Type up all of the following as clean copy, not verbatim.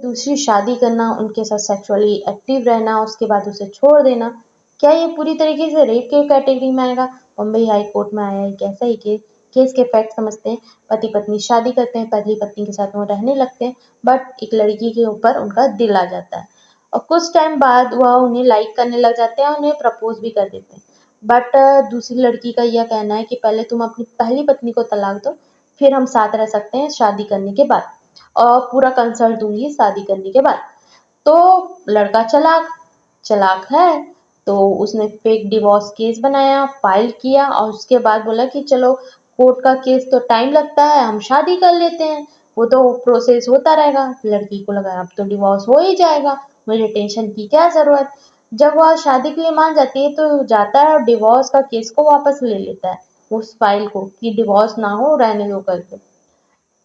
दूसरी शादी करना, उनके साथ सेक्सुअली एक्टिव रहना, उसके बाद उसे छोड़ देना, क्या ये पूरी तरीके से रेप के कैटेगरी में आएगा? मुंबई हाई कोर्ट में आया एक ऐसा ही केस के फैक्ट समझते हैं। पति पत्नी शादी करते हैं, पति पत्नी के साथ वो रहने लगते हैं, बट एक लड़की के ऊपर उनका दिल आ जाता है और कुछ टाइम बाद वह उन्हें लाइक करने लग जाते हैं और उन्हें प्रपोज भी कर देते हैं। बट दूसरी लड़की का यह कहना है कि पहले तुम अपनी पहली पत्नी को तलाक दो, फिर हम साथ रह सकते हैं शादी करने के बाद, और पूरा कंसल्ट दूंगी शादी करने के बाद। तो लड़का चालाक चालाक है, तो उसने फेक डिवोर्स केस बनाया, फाइल किया और उसके बाद बोला कि चलो कोर्ट का केस तो टाइम लगता है, हम शादी कर लेते हैं, वो तो प्रोसेस होता रहेगा। लड़की को लगा अब तो डिवोर्स हो ही जाएगा, मुझे टेंशन की क्या जरूरत। जब वह शादी के लिए मान जाती है तो जाता है और डिवोर्स का केस को वापस ले लेता है, उस फाइल को, कि डिवोर्स ना हो, रहने दो करके।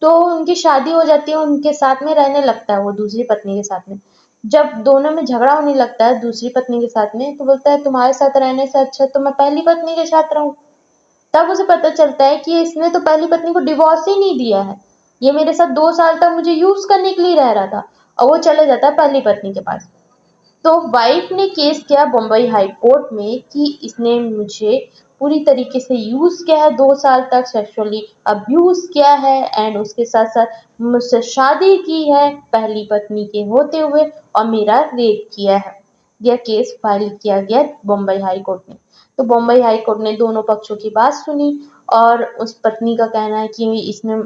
तो उनकी शादी हो जाती है, उनके साथ में रहने लगता है वो दूसरी पत्नी के साथ में। जब दोनों में झगड़ा होने लगता है दूसरी पत्नी के साथ में, तो बोलता है तुम्हारे साथ रहने से अच्छा तो मैं पहली पत्नी के साथ रहूं। तब उसे पता चलता है कि इसने तो पहली पत्नी को डिवोर्स ही नहीं दिया है, ये मेरे साथ 2 साल तक मुझे यूज करने के लिए रह रहा था, और वो चले जाता है पहली पत्नी के पास। तो वाइफ ने केस किया बम्बई हाई कोर्ट में कि इसने मुझे पूरी तरीके से यूज किया है, 2 साल तक सेक्सुअली अब्यूज किया है, एंड उसके साथ साथ मुझसे शादी की है पहली पत्नी के होते हुए, और मेरा रेप किया है। यह केस फाइल किया गया बम्बई हाई कोर्ट में। तो बम्बई हाई कोर्ट ने दोनों पक्षों की बात सुनी, और उस पत्नी का कहना है कि इसने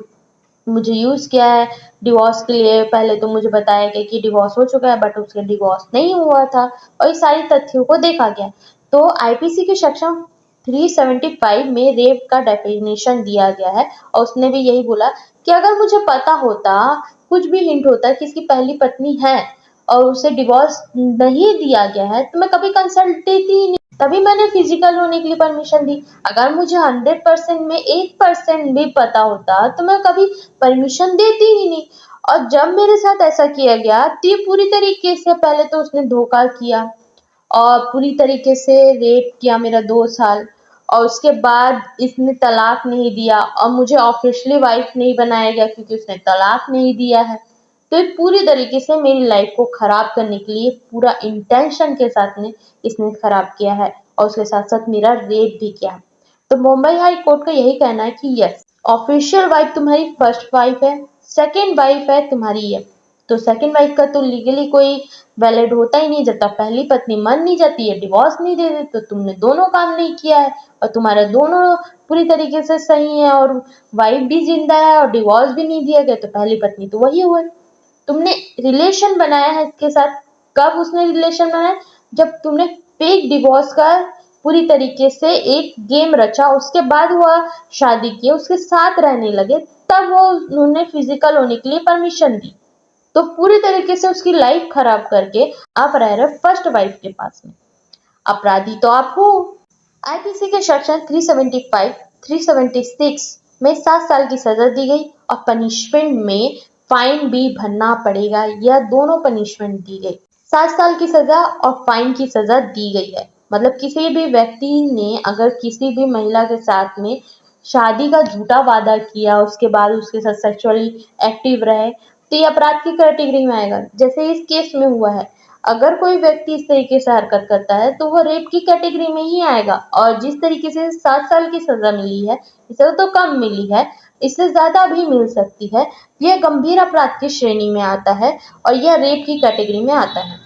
मुझे यूज किया है डिवोर्स के लिए। पहले तो मुझे बताया गया कि डिवोर्स हो चुका है, बट उसके डिवोर्स नहीं हुआ था, और ये सारी तथ्यों को देखा गया। तो आईपीसी के सेक्शन 375 में रेप का डेफिनेशन दिया गया है, और उसने भी यही बोला कि अगर मुझे पता होता, कुछ भी हिंट होता कि इसकी पहली पत्नी है और उसे डिवोर्स नहीं दिया गया है, तो मैं कभी कंसल्ट देती ही नहीं, तभी मैंने फिजिकल होने के लिए परमिशन दी। अगर मुझे 100% में 1% भी पता होता तो मैं कभी परमिशन देती ही नहीं। और जब मेरे साथ ऐसा किया गया तो ये पूरी तरीके से, पहले तो उसने धोखा किया और पूरी तरीके से रेप किया मेरा 2 साल, और उसके बाद इसने तलाक नहीं दिया और मुझे ऑफिशियली वाइफ नहीं बनाया गया क्योंकि उसने तलाक नहीं दिया है। तो ये पूरी तरीके से मेरी लाइफ को खराब करने के लिए पूरा इंटेंशन के साथ में इसने खराब किया है, और उसके साथ साथ मेरा रेप भी किया। तो मुंबई हाई कोर्ट का यही कहना है कि यस, ऑफिशियल वाइफ तुम्हारी फर्स्ट वाइफ है, सेकेंड वाइफ है तुम्हारी ये। तो सेकेंड वाइफ का तो लीगली कोई वैलिड होता ही नहीं, जब तक पहली पत्नी मान नहीं जाती है, डिवोर्स नहीं दे देते, तो तुमने दोनों काम नहीं किया है, और तुम्हारा दोनों पूरी तरीके से सही है, और वाइफ भी जिंदा है और डिवोर्स भी नहीं दिया गया, तो पहली पत्नी तो वही हुई। तुमने रिलेशन बनाया है इसके साथ, कब उसने रिलेशन बनाया? जब तुमने फेक डिवोर्स का पूरी तरीके से एक गेम रचा, उसके बाद वह शादी की, उसके साथ रहने लगे, तब वो उन्होंने फिजिकल होने के लिए परमिशन दी। तो पूरी तरीके से उसकी लाइफ खराब करके आप रह रहे फर्स्ट वाइफ के पास में। अपराधी तो आप हो। आईपीसी के सेक्शन 375, 376 में 7 साल की सजा दी गई, और पनिशमेंट में फाइन भी भरना पड़ेगा। यह दोनों पनिशमेंट दी गई, 7 साल की सजा और फाइन की सजा दी गई है। मतलब किसी भी व्यक्ति ने अगर किसी भी महिला के साथ में शादी का झूठा वादा किया, उसके बाद उसके साथ सेक्सुअली एक्टिव रहे, तो ये अपराध की कैटेगरी में आएगा, जैसे इस केस में हुआ है। अगर कोई व्यक्ति इस तरीके से हरकत करता है तो वो रेप की कैटेगरी में ही आएगा, और जिस तरीके से 7 साल की सजा मिली है, इसे तो कम मिली है, इससे ज्यादा भी मिल सकती है। यह गंभीर अपराध की श्रेणी में आता है और यह रेप की कैटेगरी में आता है।